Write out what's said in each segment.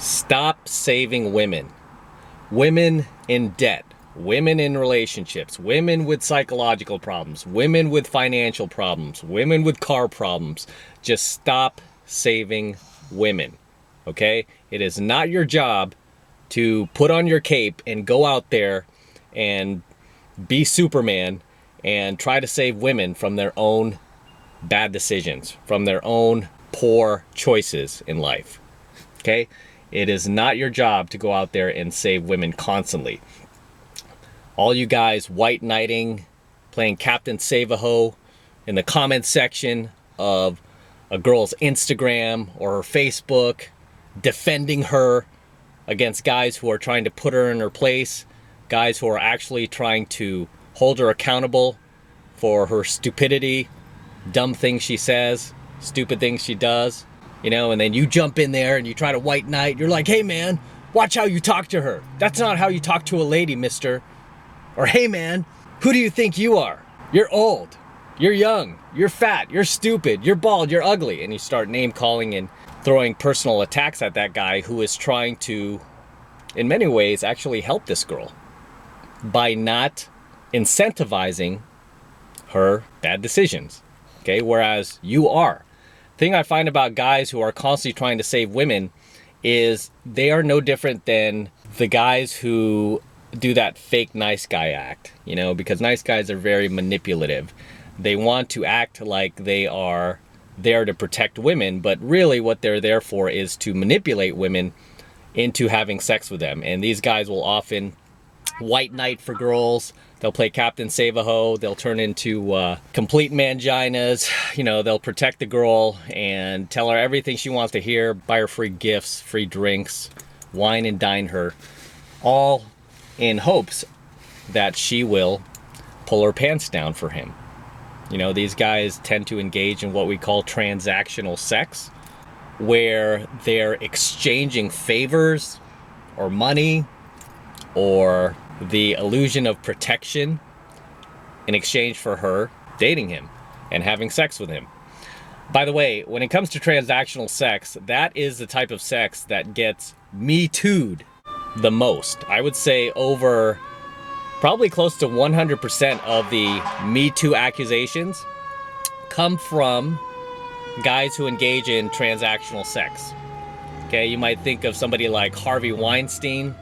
Stop saving women. Women in debt, women in relationships, women with psychological problems, women with financial problems, women with car problems. Just stop saving women, okay? It is not your job to put on your cape and go out there and be Superman and try to save women from their own bad decisions, from their own poor choices in life, okay? It is not your job to go out there and save women constantly. All you guys white knighting, playing Captain Save-A-Ho in the comment section of a girl's Instagram or her Facebook, defending her against guys who are trying to put her in her place, guys who are actually trying to hold her accountable for her stupidity, dumb things she says, stupid things she does. You know, and then you jump in there and you try to white knight. You're like, hey man, watch how you talk to her. That's not how you talk to a lady, mister. Or hey man, who do you think you are? You're old, you're young, you're fat, you're stupid, you're bald, you're ugly. And you start name calling and throwing personal attacks at that guy who is trying to, in many ways, actually help this girl by not incentivizing her bad decisions. Okay, whereas you are. Thing I find about guys who are constantly trying to save women is they are no different than the guys who do that fake nice guy act, you know, because nice guys are very manipulative. They want to act like they are there to protect women, but really what they're there for is to manipulate women into having sex with them. And these guys will often white knight for girls. They'll play Captain Save-A-Ho. They'll turn into complete manginas. You know, they'll protect the girl and tell her everything she wants to hear, buy her free gifts, free drinks, wine and dine her, all in hopes that she will pull her pants down for him. You know, these guys tend to engage in what we call transactional sex, where they're exchanging favors or money or the illusion of protection in exchange for her dating him and having sex with him. By the way, when it comes to transactional sex, that is the type of sex that gets Me Too'd the most. I would say over probably close to 100% of the Me Too accusations come from guys who engage in transactional sex. Okay, you might think of somebody like Harvey Weinstein.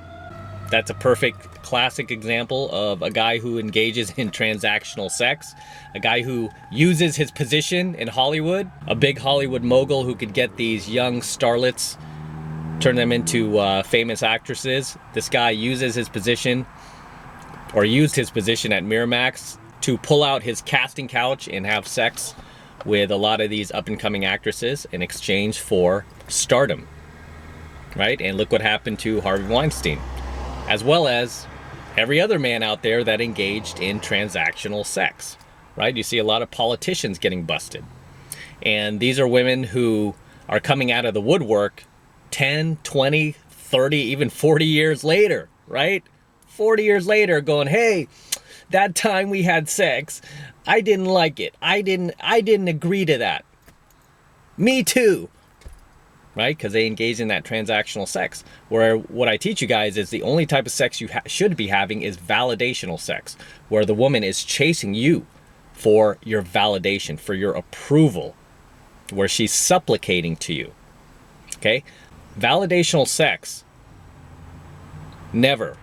That's a perfect classic example of a guy who engages in transactional sex, a guy who uses his position in Hollywood, a big Hollywood mogul who could get these young starlets, turn them into famous actresses. This guy uses his position, or used his position at Miramax to pull out his casting couch and have sex with a lot of these up-and-coming actresses in exchange for stardom, right? And look what happened to Harvey Weinstein, as well as every other man out there that engaged in transactional sex, right? You see a lot of politicians getting busted. And these are women who are coming out of the woodwork 10, 20, 30, even 40 years later, right? 40 years later going, hey, that time we had sex, I didn't like it. I didn't agree to that. Me too. Right? Because they engage in that transactional sex, where what I teach you guys is the only type of sex you should be having is validational sex, where the woman is chasing you for your validation, for your approval, where she's supplicating to you. Okay? Validational sex never,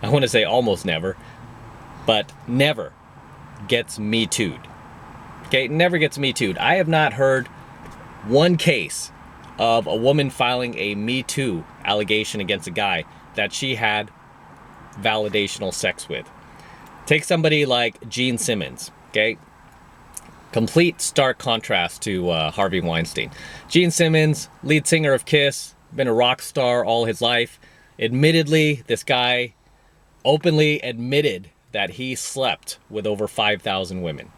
I want to say almost never, but never gets Me Too'd. Okay? Never gets Me Too'd. I have not heard one case of a woman filing a Me Too allegation against a guy that she had validational sex with. Take somebody like Gene Simmons, okay? Complete stark contrast to Harvey Weinstein. Gene Simmons, lead singer of Kiss, been a rock star all his life. Admittedly, this guy openly admitted that he slept with over 5,000 women.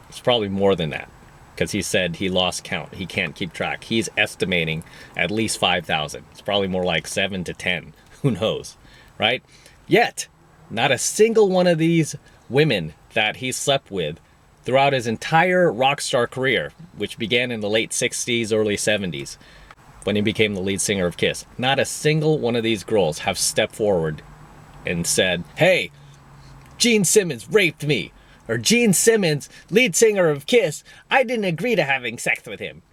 It's probably more than that, because he said he lost count. He can't keep track. He's estimating at least 5,000. It's probably more like 7 to 10. Who knows, right? Yet, not a single one of these women that he slept with throughout his entire rock star career, which began in the late 60s, early 70s, when he became the lead singer of Kiss. Not a single one of these girls have stepped forward and said, hey, Gene Simmons raped me. Or Gene Simmons, lead singer of Kiss, I didn't agree to having sex with him.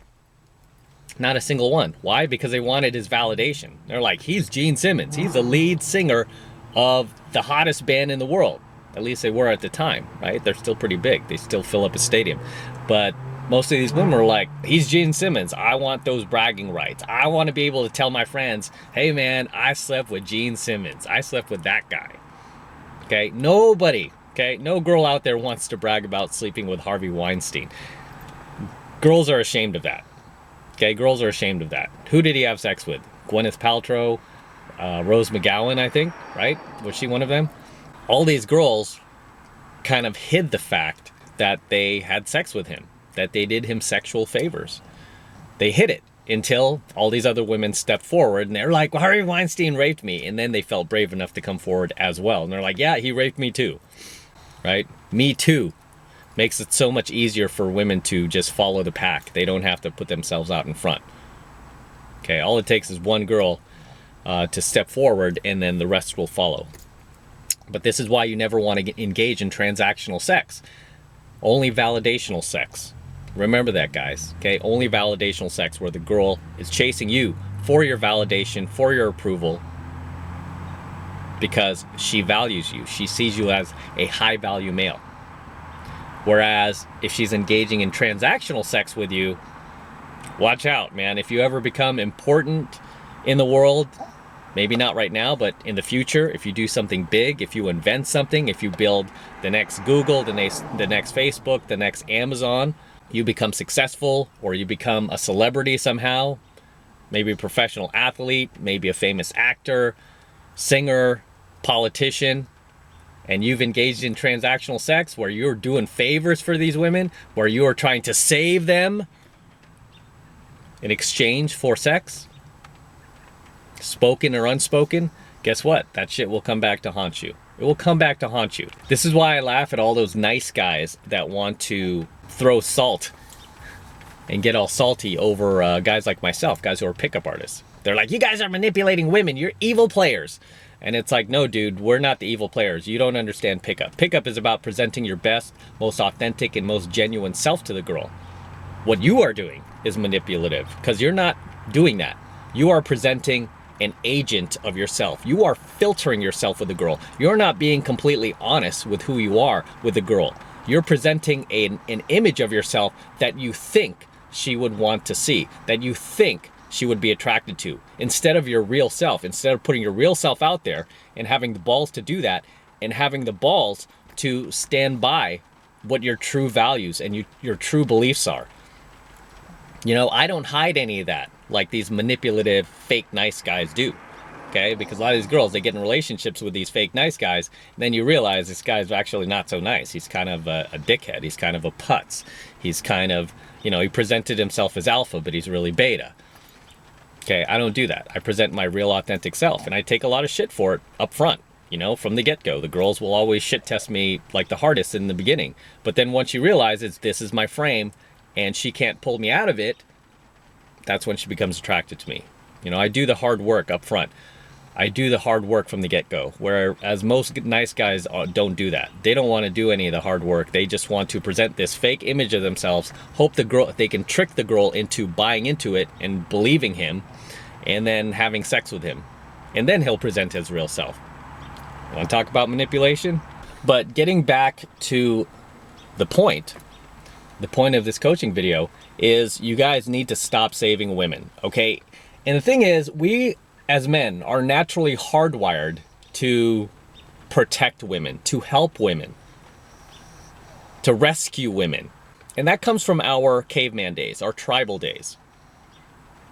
Not a single one. Why? Because they wanted his validation. They're like, he's Gene Simmons. He's the lead singer of the hottest band in the world. At least they were at the time, right? They're still pretty big. They still fill up a stadium. But most of these women were like, he's Gene Simmons. I want those bragging rights. I want to be able to tell my friends, hey man, I slept with Gene Simmons. I slept with that guy. Okay? Nobody, okay? No girl out there wants to brag about sleeping with Harvey Weinstein. Girls are ashamed of that. Okay, girls are ashamed of that. Who did he have sex with? Gwyneth Paltrow, Rose McGowan, I think, right? Was she one of them? All these girls kind of hid the fact that they had sex with him, that they did him sexual favors. They hid it until all these other women stepped forward and they're like, well, Harvey Weinstein raped me. And then they felt brave enough to come forward as well. And they're like, yeah, he raped me too, right? Me too. Makes it so much easier for women to just follow the pack. They don't have to put themselves out in front. Okay, all it takes is one girl to step forward and then the rest will follow. But this is why you never want to engage in transactional sex. Only validational sex. Remember that, guys. Okay, only validational sex where the girl is chasing you for your validation, for your approval, because she values you. She sees you as a high value male. Whereas if she's engaging in transactional sex with you, watch out, man. If you ever become important in the world, maybe not right now, but in the future, if you do something big, if you invent something, if you build the next Google, the next Facebook, the next Amazon, you become successful or you become a celebrity somehow, maybe a professional athlete, maybe a famous actor, singer, politician, and you've engaged in transactional sex where you're doing favors for these women, where you are trying to save them in exchange for sex, spoken or unspoken, guess what? That shit will come back to haunt you. It will come back to haunt you. This is why I laugh at all those nice guys that want to throw salt and get all salty over guys like myself, guys who are pickup artists. They're like, you guys are manipulating women. You're evil players. And it's like, no, dude, we're not the evil players. You don't understand pickup. Pickup is about presenting your best, most authentic, and most genuine self to the girl. What you are doing is manipulative because you're not doing that. You are presenting an agent of yourself. You are filtering yourself with the girl. You're not being completely honest with who you are with the girl. You're presenting an image of yourself that you think she would want to see, that you think she would be attracted to, instead of your real self, instead of putting your real self out there and having the balls to do that and having the balls to stand by what your true values and your true beliefs are. You know, I don't hide any of that like these manipulative, fake nice guys do. Okay, because a lot of these girls, they get in relationships with these fake nice guys, and then you realize this guy's actually not so nice. He's kind of a dickhead. He's kind of a putz. He's kind of, you know, he presented himself as alpha, but he's really beta. Okay, I don't do that. I present my real authentic self, and I take a lot of shit for it up front, you know, from the get-go. The girls will always shit test me like the hardest in the beginning. But then once she realizes this is my frame and she can't pull me out of it, that's when she becomes attracted to me. You know, I do the hard work up front. I do the hard work from the get-go, whereas most nice guys don't do that. They don't want to do any of the hard work. They just want to present this fake image of themselves, hope the girl, they can trick the girl into buying into it and believing him, and then having sex with him. And then he'll present his real self. Want to talk about manipulation? But getting back to the point of this coaching video is you guys need to stop saving women, okay? And the thing is, we as men are naturally hardwired to protect women, to help women, to rescue women. And that comes from our caveman days, our tribal days.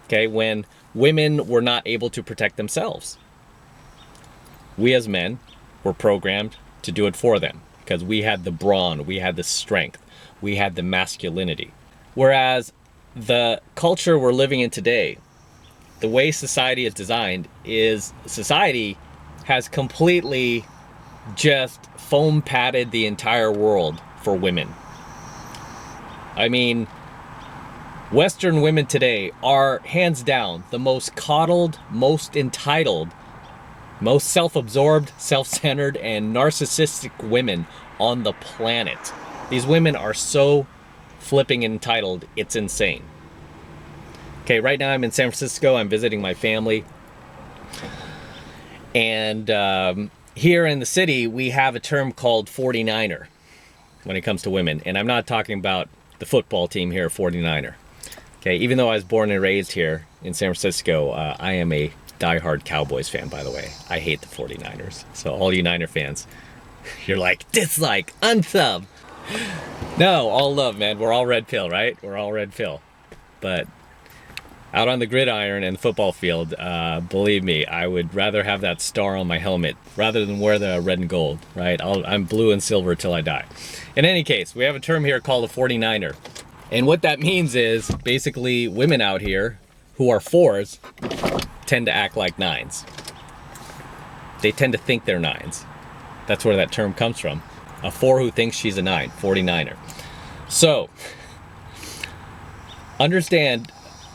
Okay, when women were not able to protect themselves. We as men were programmed to do it for them because we had the brawn, we had the strength, we had the masculinity. Whereas the culture we're living in today, the way society is designed is society has completely just foam padded the entire world for women. I mean, Western women today are hands down the most coddled, most entitled, most self-absorbed, self-centered, and narcissistic women on the planet. These women are so flipping entitled, it's insane. Okay, right now I'm in San Francisco. I'm visiting my family. And here in the city, we have a term called 49er when it comes to women. And I'm not talking about the football team here, 49er. Okay, even though I was born and raised here in San Francisco, I am a diehard Cowboys fan, by the way. I hate the 49ers. So all you Niner fans, you're like, dislike, unsub. No, all love, man. We're all red pill, right? We're all red pill. But out on the gridiron and the football field, believe me, I would rather have that star on my helmet rather than wear the red and gold, right? I'm blue and silver till I die. In any case, we have a term here called a 49er. And what that means is basically women out here who are 4s tend to act like 9s. They tend to think they're 9s. That's where that term comes from. A 4 who thinks she's a 9, 49er. So, understand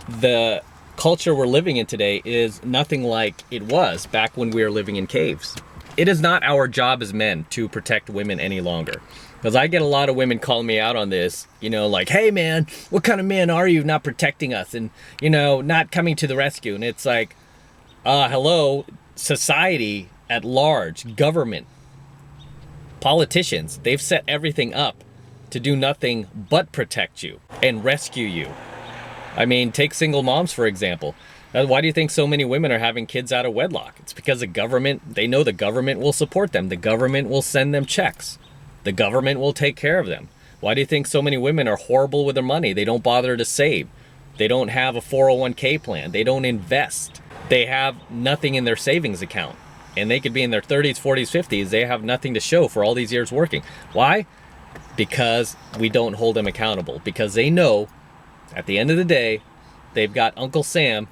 the culture we're living in today is nothing like it was back when we were living in caves. It is not our job as men to protect women any longer. Because I get a lot of women calling me out on this, you know, like, hey man, what kind of man are you not protecting us and, you know, not coming to the rescue? And it's like, hello, society at large, government, politicians, they've set everything up to do nothing but protect you and rescue you. I mean, take single moms, for example. Why do you think so many women are having kids out of wedlock? It's because the government, they know the government will support them. The government will send them checks. The government will take care of them. Why do you think so many women are horrible with their money? They don't bother to save. They don't have a 401k plan. They don't invest. They have nothing in their savings account. And they could be in their 30s, 40s, 50s. They have nothing to show for all these years working. Why? Because we don't hold them accountable. Because they know at the end of the day, they've got Uncle Sam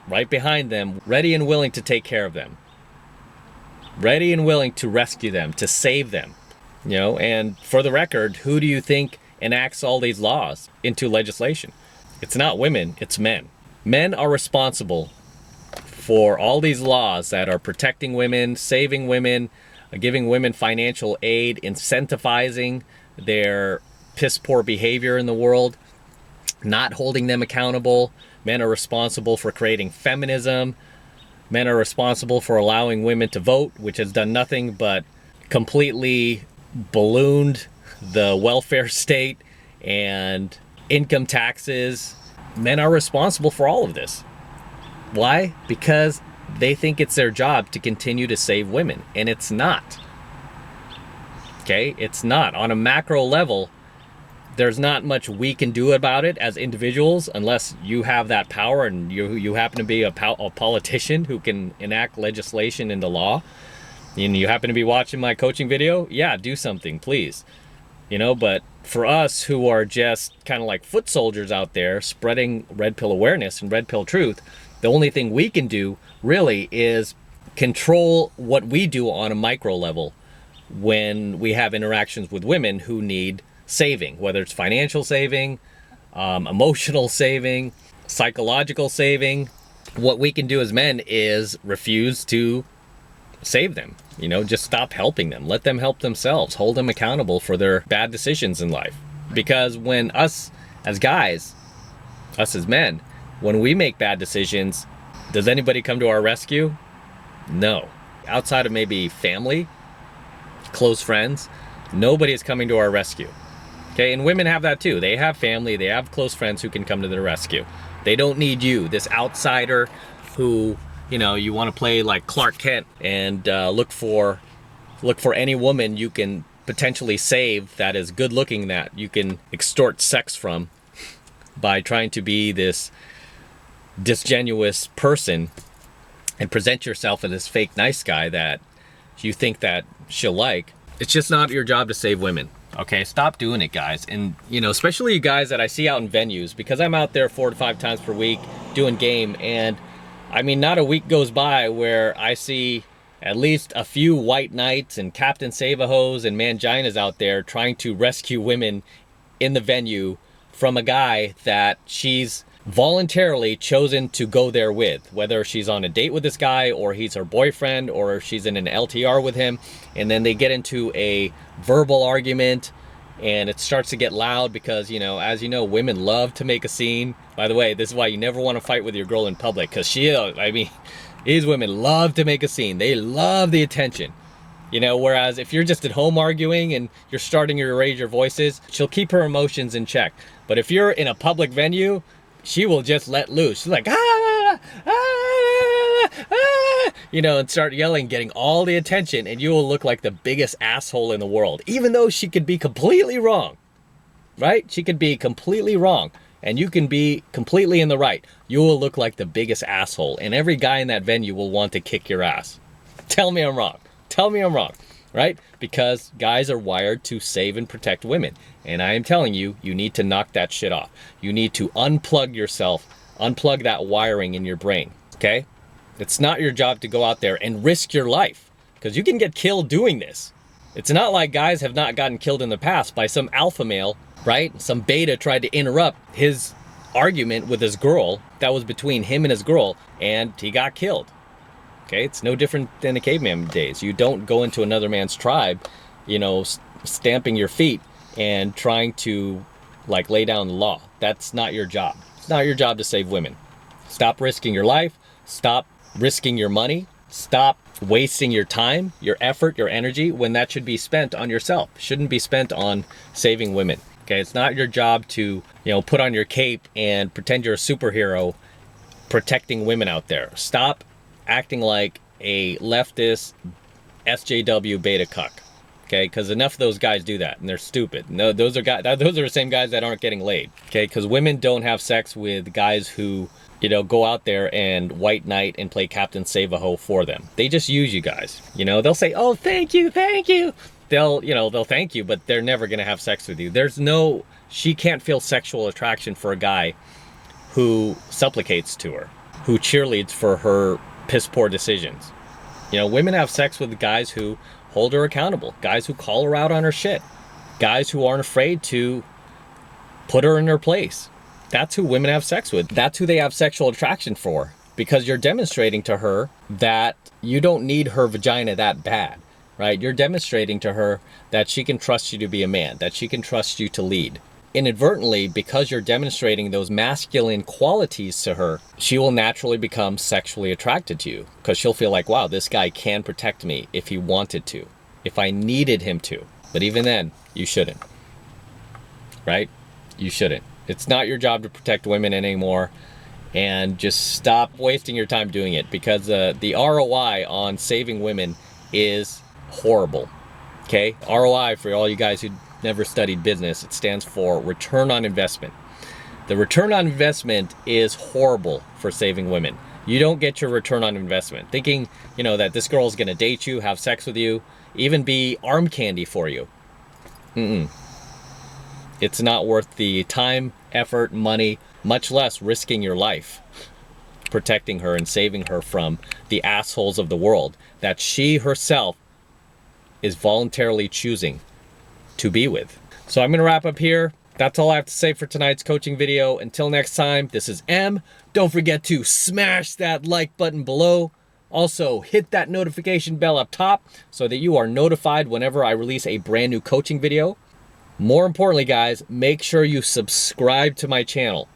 right behind them, ready and willing to take care of them. Ready and willing to rescue them, to save them. You know, and for the record, who do you think enacts all these laws into legislation? It's not women, it's men. Men are responsible for all these laws that are protecting women, saving women, giving women financial aid, incentivizing their piss poor behavior in the world, not holding them accountable. Men are responsible for creating feminism. Men are responsible for allowing women to vote, which has done nothing but completely ballooned the welfare state and income taxes. Men are responsible for all of this. Why? Because they think it's their job to continue to save women, and it's not. Okay? It's not. On a macro level, there's not much we can do about it as individuals unless you have that power and you happen to be a politician who can enact legislation into law. And you happen to be watching my coaching video, yeah, do something, please. You know, but for us who are just kind of like foot soldiers out there spreading red pill awareness and red pill truth, the only thing we can do really is control what we do on a micro level when we have interactions with women who need saving, whether it's financial saving, emotional saving, psychological saving. What we can do as men is refuse to save them. You know, just stop helping them. Let them help themselves. Hold them accountable for their bad decisions in life. Because when us as guys, us as men, when we make bad decisions, does anybody come to our rescue? No. Outside of maybe family, close friends, nobody is coming to our rescue. Okay, and women have that too. They have family, they have close friends who can come to their rescue. They don't need you, this outsider who, you know, you want to play like Clark Kent and look for any woman you can potentially save that is good looking, that you can extort sex from by trying to be this disingenuous person and present yourself as this fake nice guy that you think that she'll like. It's just not your job to save women. Okay, stop doing it, guys. And, you know, especially you guys that I see out in venues, because I'm out there 4 to 5 times per week doing game, and I mean, not a week goes by where I see at least a few white knights and Captain Save-A-Hos and Manginas out there trying to rescue women in the venue from a guy that she's voluntarily chosen to go there with, whether she's on a date with this guy or he's her boyfriend or she's in an LTR with him, and then they get into a verbal argument and it starts to get loud because, you know, as you know, women love to make a scene. By the way, this is why you never want to fight with your girl in public, because these women love to make a scene. They love the attention. You know, whereas if you're just at home arguing and you're starting to raise your voices, she'll keep her emotions in check. But if you're in a public venue, she will just let loose. She's like, you know, and start yelling, getting all the attention, and you will look like the biggest asshole in the world, even though she could be completely wrong, right? She could be completely wrong, and you can be completely in the right. You will look like the biggest asshole, and every guy in that venue will want to kick your ass. Tell me I'm wrong. Tell me I'm wrong, right? Because guys are wired to save and protect women. And I am telling you, you need to knock that shit off. You need to unplug yourself, unplug that wiring in your brain, okay? It's not your job to go out there and risk your life, because you can get killed doing this. It's not like guys have not gotten killed in the past by some alpha male, right? Some beta tried to interrupt his argument with his girl that was between him and his girl, and he got killed. Okay, it's no different than the caveman days. You don't go into another man's tribe, you know, stamping your feet and trying to like lay down the law. That's not your job. It's not your job to save women. Stop risking your life. Stop risking your money. Stop wasting your time, your effort, your energy when that should be spent on yourself. Shouldn't be spent on saving women. Okay, it's not your job to, you know, put on your cape and pretend you're a superhero protecting women out there. Stop acting like a leftist SJW beta cuck. Okay, because enough of those guys do that, and they're stupid. No, those are the same guys that aren't getting laid. Okay, because women don't have sex with guys who, you know, go out there and white knight and play Captain Save-A-Ho for them. They just use you guys. You know, they'll say, "Oh, thank you, thank you." They'll thank you, but they're never gonna have sex with you. She can't feel sexual attraction for a guy who supplicates to her, who cheerleads for her piss poor decisions. You know, women have sex with guys who hold her accountable, guys who call her out on her shit, guys who aren't afraid to put her in her place. That's who women have sex with. That's who they have sexual attraction for, because you're demonstrating to her that you don't need her vagina that bad, right? You're demonstrating to her that she can trust you to be a man, that she can trust you to lead. Inadvertently, because you're demonstrating those masculine qualities to her, she will naturally become sexually attracted to you, because she'll feel like, wow, this guy can protect me if he wanted to, if I needed him to. But even then, you shouldn't, right? You shouldn't. It's not your job to protect women anymore, and just stop wasting your time doing it, because the ROI on saving women is horrible. Okay, ROI, for all you guys who never studied business, it stands for return on investment. The return on investment is horrible for saving women. You don't get your return on investment thinking, you know, that this girl is going to date you, have sex with you, even be arm candy for you. It's not worth the time, effort, money, much less risking your life protecting her and saving her from the assholes of the world that she herself is voluntarily choosing to be with. So I'm going to wrap up here. That's all I have to say for tonight's coaching video. Until next time, this is M. Don't forget to smash that like button below. Also, hit that notification bell up top so that you are notified whenever I release a brand new coaching video. More importantly, guys, make sure you subscribe to my channel.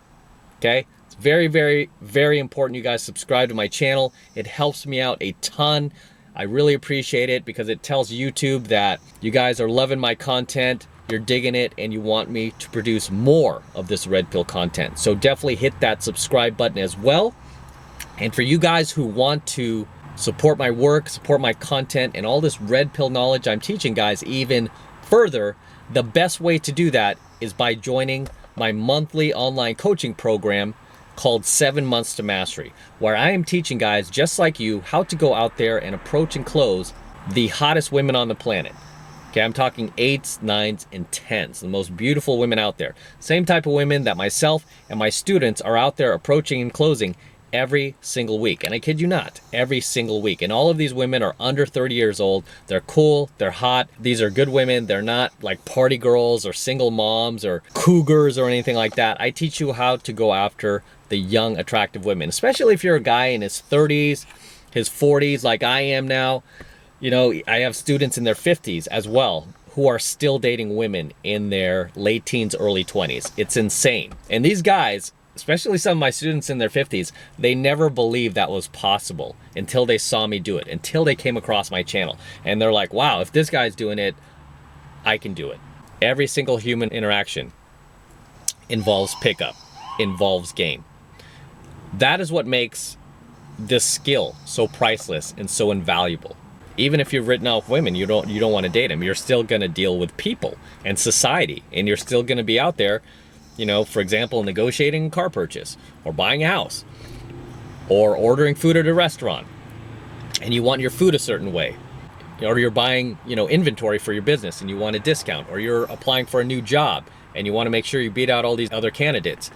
Okay? It's very, very, very important you guys subscribe to my channel. It helps me out a ton. I really appreciate it, because it tells YouTube that you guys are loving my content, you're digging it, and you want me to produce more of this red pill content. So definitely hit that subscribe button as well. And for you guys who want to support my work, support my content, and all this red pill knowledge I'm teaching guys even further, the best way to do that is by joining my monthly online coaching program called 7 Months to Mastery, where I am teaching guys just like you how to go out there and approach and close the hottest women on the planet. Okay, I'm talking 8s, 9s, and 10s, the most beautiful women out there. Same type of women that myself and my students are out there approaching and closing every single week. And I kid you not, every single week. And all of these women are under 30 years old. They're cool, they're hot. These are good women. They're not like party girls or single moms or cougars or anything like that. I teach you how to go after the young, attractive women, especially if you're a guy in his 30s, his 40s, like I am now. You know, I have students in their 50s as well who are still dating women in their late teens, early 20s. It's insane. And these guys, especially some of my students in their 50s, they never believed that was possible until they saw me do it, until they came across my channel. And they're like, wow, if this guy's doing it, I can do it. Every single human interaction involves pickup, involves game. That is what makes this skill so priceless and so invaluable. Even if you've written off women, you don't want to date them. You're still going to deal with people and society, and you're still going to be out there, you know, for example, negotiating a car purchase or buying a house or ordering food at a restaurant, and you want your food a certain way, or you're buying, you know, inventory for your business and you want a discount, or you're applying for a new job and you want to make sure you beat out all these other candidates.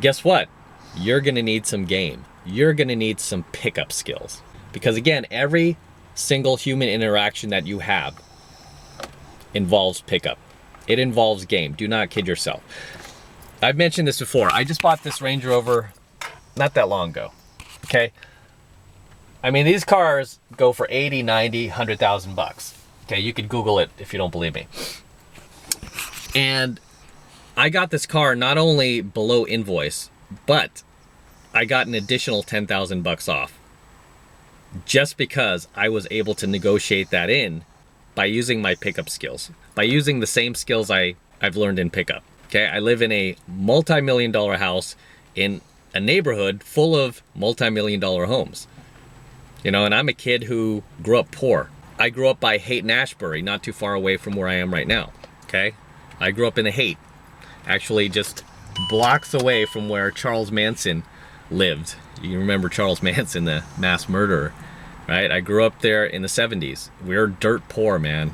Guess what? You're going to need some game. You're going to need some pickup skills, because again, every single human interaction that you have involves pickup. It involves game. Do not kid yourself. I've mentioned this before. I just bought this Range Rover not that long ago. Okay. I mean, these cars go for 80, 90, 100,000 bucks. Okay. You could Google it if you don't believe me. And I got this car not only below invoice, but I got an additional 10,000 bucks off, just because I was able to negotiate that in by using my pickup skills, by using the same skills I've learned in pickup. Okay, I live in a multi-million-dollar house in a neighborhood full of multi-million-dollar homes. You know, and I'm a kid who grew up poor. I grew up by Haight and Ashbury, not too far away from where I am right now. Okay, I grew up in the Haight, actually just blocks away from where Charles Manson lived. You remember Charles Manson, the mass murderer, right? I grew up there in the 70s. We were dirt poor, man.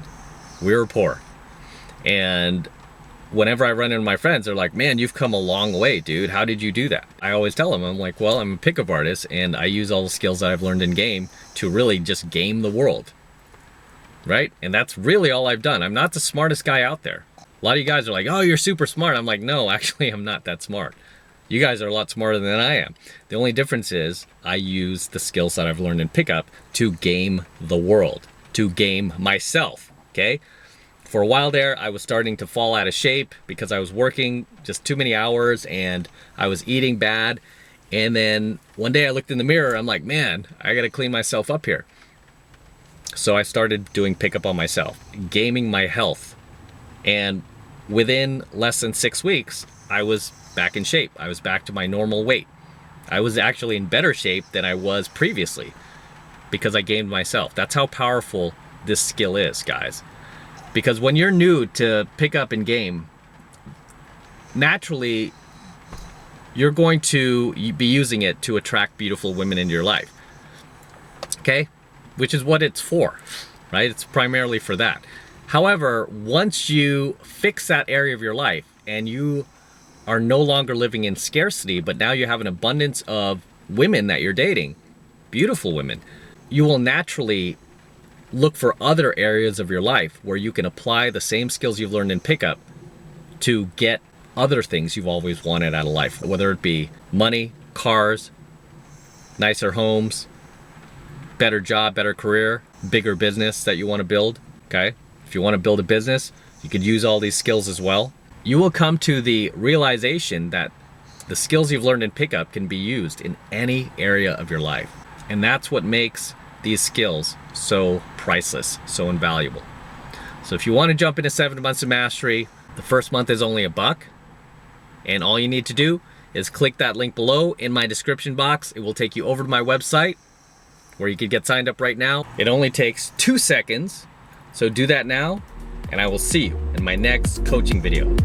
We were poor. And whenever I run into my friends, they're like, man, you've come a long way, dude. How did you do that? I always tell them, I'm like, well, I'm a pickup artist, and I use all the skills that I've learned in game to really just game the world, right? And that's really all I've done. I'm not the smartest guy out there. A lot of you guys are like, oh, you're super smart. I'm like, no, actually, I'm not that smart. You guys are a lot smarter than I am. The only difference is I use the skills that I've learned in pickup to game the world, to game myself, okay? For a while there, I was starting to fall out of shape because I was working just too many hours and I was eating bad. And then one day I looked in the mirror, I'm like, man, I gotta clean myself up here. So I started doing pickup on myself, gaming my health. And within less than 6 weeks, I was back in shape. I was back to my normal weight. I was actually in better shape than I was previously because I gamed myself. That's how powerful this skill is, guys. Because when you're new to pick up and game, naturally, you're going to be using it to attract beautiful women into your life. Okay? Which is what it's for, right? It's primarily for that. However, once you fix that area of your life and you are no longer living in scarcity, but now you have an abundance of women that you're dating, beautiful women, you will naturally look for other areas of your life where you can apply the same skills you've learned in pickup to get other things you've always wanted out of life, whether it be money, cars, nicer homes, better job, better career, bigger business that you want to build, okay? If you want to build a business, you could use all these skills as well. You will come to the realization that the skills you've learned in pickup can be used in any area of your life. And that's what makes these skills so priceless, so invaluable. So if you want to jump into 7 months of mastery, the first month is only $1. And all you need to do is click that link below in my description box. It will take you over to my website where you can get signed up right now. It only takes 2 seconds. So do that now, and I will see you in my next coaching video.